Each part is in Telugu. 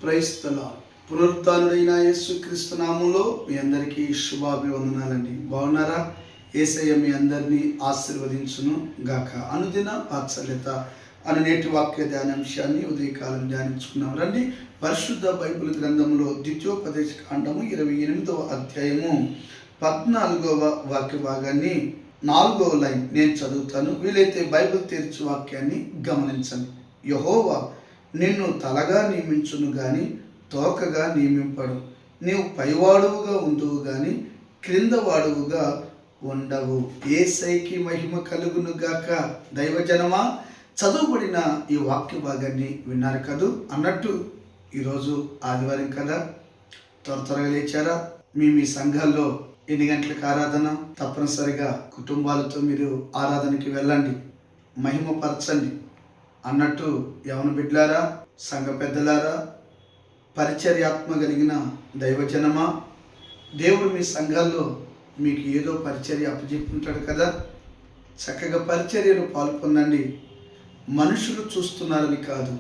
Praise the lord. పునరుత్థానుడైన యేసుక్రీస్తు నామములో మీ అందరికీ శుభాభివందనాలండి. బాగున్నారా? యేసయ్య మీ అందరినీ ఆశీర్వదించును గాక. అనుదిన వాత్సల్యత అనే నేటి వాక్య ధ్యానాంశాన్ని ఉదయకాలం ధ్యానించుకున్నాం. రండి, పరిశుద్ధ బైబిల్ గ్రంథంలో ద్వితీయోపదేశ కాండము 28వ అధ్యాయము 14వ వాక్య భాగాన్ని 4వ లైన్ నేను చదువుతాను. వీలైతే బైబిల్ తెరిచి వాక్యాన్ని గమనించండి. యెహోవా నిన్ను తలగా నియమించును గాని తోకగా నియమింపడు. నీవు పైవాడువుగా ఉండువు గాని క్రింద వాడువుగా ఉండవు. యేసయ్యకి మహిమ కలుగును గాక. దైవజనమా, చదువుబడిన ఈ వాక్య భాగాన్ని విన్నారు కదూ. అన్నట్టు ఈరోజు ఆదివారం కదా, త్వరగా లేచారా? మీ సంఘాల్లో ఎన్ని గంటలకు ఆరాధన? తప్పనిసరిగా కుటుంబాలతో మీరు ఆరాధనకి వెళ్ళండి, మహిమపరచండి. అన్నట్టు యవన బిడ్డలారా, సంఘ పెద్దలారా, పరిచర్యాత్మ కలిగిన దైవజనమా, దేవుడు మీ సంఘాల్లో మీకు ఏదో పరిచర్య అప్పచెప్పుంటాడు కదా. చక్కగా పరిచర్యలో పాల్పొందండి. మనుషులు చూస్తున్నారని కాదు,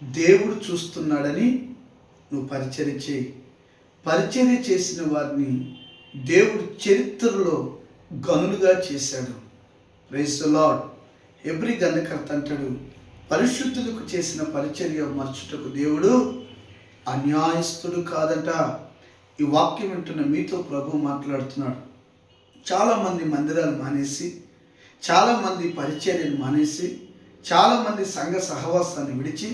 దేవుడు చూస్తున్నాడని నువ్వు పరిచర్య చేయి. పరిచర్య చేసిన వారిని దేవుడు చరిత్రలో గనులుగా చేశాడు. Praise the lord. హెబ్రీ గ్రంథకర్త అంటాడు, పరిశుద్ధులకు చేసిన పరిచర్య మర్చుటకు దేవుడు అన్యాయస్తుడు కాదట. ఈ వాక్యం వింటున్న మీతో ప్రభు మాట్లాడుతున్నాడు. చాలామంది మందిరాలు మానేసి, చాలామంది పరిచర్యను మానేసి, చాలామంది సంఘ సహవాసాన్ని విడిచి,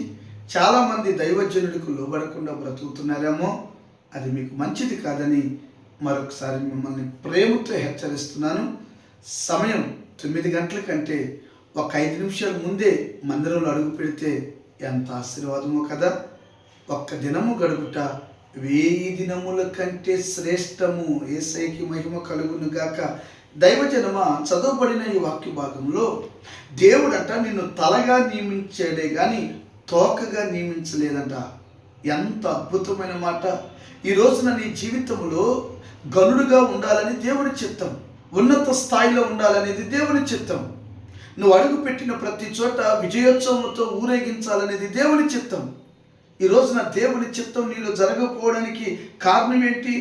చాలామంది దైవజనుడికి లోబడకుండా బ్రతుకుతున్నారేమో. అది మీకు మంచిది కాదని మరొకసారి మిమ్మల్ని ప్రేమతో హెచ్చరిస్తున్నాను. సమయం 9 గంటల కంటే ఒక 5 నిమిషాల ముందే మందిరంలో అడుగు పెడితే ఎంత ఆశీర్వాదమో కదా. ఒక్క దినము గడుపుట 1000 దినముల కంటే శ్రేష్టము. యేసయ్యకి మహిమ కలుగును గాక. దైవజనమా, చదవబడిన ఈ వాక్య భాగంలో దేవుడంట నిన్ను తలగా నియమించాడే కానీ తోకగా నియమించలేదంట. ఎంత అద్భుతమైన మాట. ఈ రోజున నీ జీవితంలో గనుడుగా ఉండాలని దేవుని చిత్తం, ఉన్నత స్థాయిలో ఉండాలనేది దేవుని చిత్తం. నువ్వు అడుగు పెట్టిన ప్రతి చోట విజయోత్సవంతో ఊరేగించాలనేది దేవుని చిత్తం. ఈ రోజున దేవుని చిత్తం నీలో జరగకపోవడానికి కారణం ఏంటి?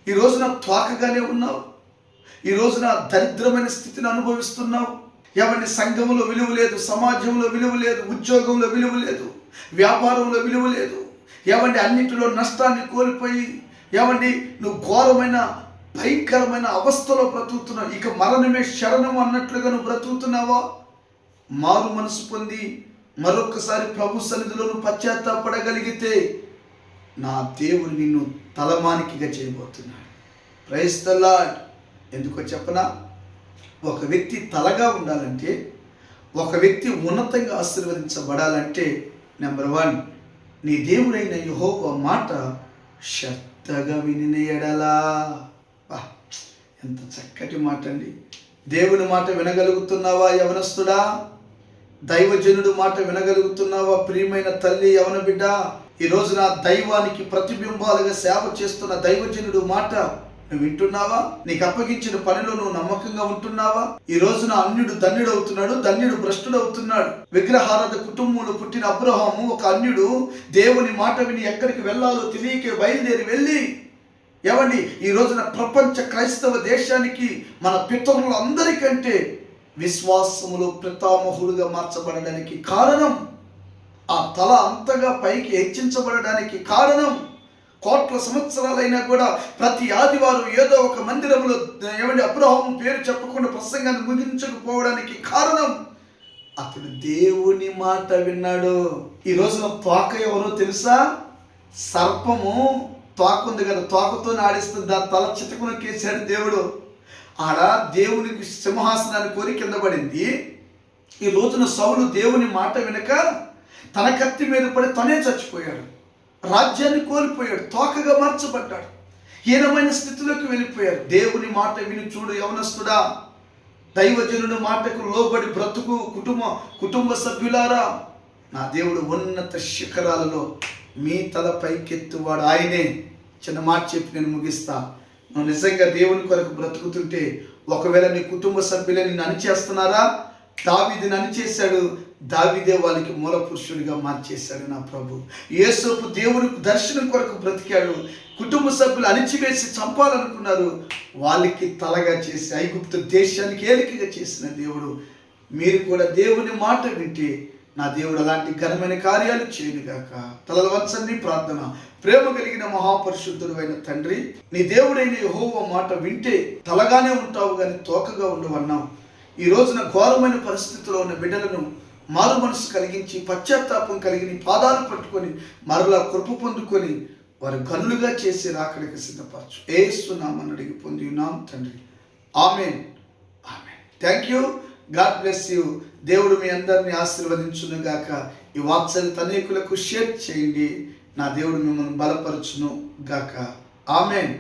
ఈ రోజున త్వాకగానే ఉన్నావు. ఈ రోజున దరిద్రమైన స్థితిని అనుభవిస్తున్నావు. ఎవరిని సంఘంలో విలువ లేదు, సమాజంలో విలువ లేదు, ఉద్యోగంలో విలువ లేదు, వ్యాపారంలో విలువ లేదు. ఎవరిని అన్నింటిలో నష్టాన్ని కోల్పోయి, ఎవరిని నువ్వు ఘోరమైన భయంకరమైన అవస్థలో బ్రతుకుతున్నావు. ఇక మరణమే శరణము అన్నట్లుగా నువ్వు బ్రతుకుతున్నావా? మారు మనసు పొంది మరొకసారి ప్రభు సన్నిధిలో నువ్వు పశ్చాత్తాపడగలిగితే నా దేవుడు నిన్ను తలమానికిగా చేయబోతున్నాడు. Praise the Lord. ఎందుకో చెప్పనా? ఒక వ్యక్తి తలగా ఉండాలంటే, ఒక వ్యక్తి ఉన్నతంగా ఆశీర్వదించబడాలంటే, నెంబర్ 1, నీ దేవుడైన యెహోవా మాట శ్రద్ధగా వినిన ఎడలా. ఎంత చక్కటి మాట అండి. దేవుని మాట వినగలుగుతున్నావా యవనస్తుడా? దైవజనుడు మాట వినగలుగుతున్నావా ప్రియమైన తల్లి, యవన బిడ్డ? ఈ రోజున దైవానికి ప్రతిబింబాలుగా సేవ చేస్తున్న దైవజనుడు మాట నువ్వు వింటున్నావా? నీకు అప్పగించిన పనిలో నువ్వు నమ్మకంగా ఉంటున్నావా? ఈ రోజున అన్యుడు ధన్యుడు అవుతున్నాడు, ధన్యుడు భ్రష్టుడు అవుతున్నాడు. విగ్రహారాధ కుటుంబంలో పుట్టిన అబ్రహాము ఒక అన్యుడు దేవుని మాట విని ఎక్కడికి వెళ్ళాలో తెలియక బయలుదేరి వెళ్ళి ఏమండి ఈ రోజున ప్రపంచ క్రైస్తవ దేశానికి మన పితరులు అందరికంటే విశ్వాసములో పితామహుడుగా మార్చబడడానికి కారణం, ఆ తల అంతగా పైకి హెచ్చించబడడానికి కారణం, కోట్ల సంవత్సరాలైనా కూడా ప్రతి ఆదివారం ఏదో ఒక మందిరంలో ఏమండి అబ్రహాము పేరు చెప్పకుండా ప్రసంగాన్ని ముగించకపోవడానికి కారణం అతడు దేవుని మాట విన్నాడు. ఈ రోజున తోక ఎవరో తెలుసా? సర్పము తోక ఉంది కదా, తోకతో ఆడిస్తుంది. దాని తల చితకునకేసాడు దేవుడు. ఆడ దేవునికి సింహాసనాన్ని కోరి కింద పడింది. ఈ రోజున సౌలు దేవుని మాట వినక తన కత్తి మీద పడి తనే చచ్చిపోయాడు, రాజ్యాన్ని కోల్పోయాడు, తోకగా మార్చబడ్డాడు, హీనమైన స్థితిలోకి వెళ్ళిపోయాడు. దేవుని మాట విని చూడు యవనస్తుడా, దైవజనుడి మాటకు లోబడి బ్రతుకు. కుటుంబ సభ్యులారా, నా దేవుడు ఉన్నత శిఖరాలలో మీ తల పైకెత్తువాడు ఆయనే. చిన్న మాట చెప్పి నేను ముగిస్తా. నువ్వు నిజంగా దేవుని కొరకు బ్రతుకుతుంటే, ఒకవేళ నీ కుటుంబ సభ్యులే నిన్ను అణిచేస్తున్నారా, దావీదుని అణిచేశాడు, దావీదే వాళ్ళకి మూల పురుషుడిగా మార్చేశాడు నా ప్రభు. యేసోపు దేవుని దర్శనం కొరకు బ్రతికాడు. కుటుంబ సభ్యులు అణిచివేసి చంపాలనుకున్నారు, వాళ్ళకి తలగా చేసి ఐగుప్తు దేశానికి ఏలికగా చేసిన దేవుడు. మీరు కూడా దేవుని మాట వింటే నా దేవుడు అలాంటి ఘనమైన కార్యాలు చేయనుగాక. తలల వంచండి ప్రార్థన. ప్రేమ కలిగిన మహాపరిశుద్ధుడు అయిన తండ్రి, నీ దేవుడైన యెహోవా మాట వింటే తలగానే ఉంటావు కానీ తోకగా ఉండవన్నావు. ఈ రోజున ఘోరమైన పరిస్థితిలో ఉన్న బిడ్డలను మారు మనసు కలిగించి పశ్చాత్తాపం కలిగి నీ పాదాలు పట్టుకొని మరలా కృప పొందుకొని వారి గనులుగా చేసి రాకడికి సిద్ధపరచు. యేసు నామమున అడిగి పొంది ఉన్నాం తండ్రి. Amen. Amen. Thank you. God bless you. దేవుడు మీ అందరిని ఆశీర్వదించును గాక. ఈ వాత్సల్యత అనేకులకు షేర్ చేయండి. నా దేవుడు మిమ్మల్ని బలపరచును గాక. ఆమేన్.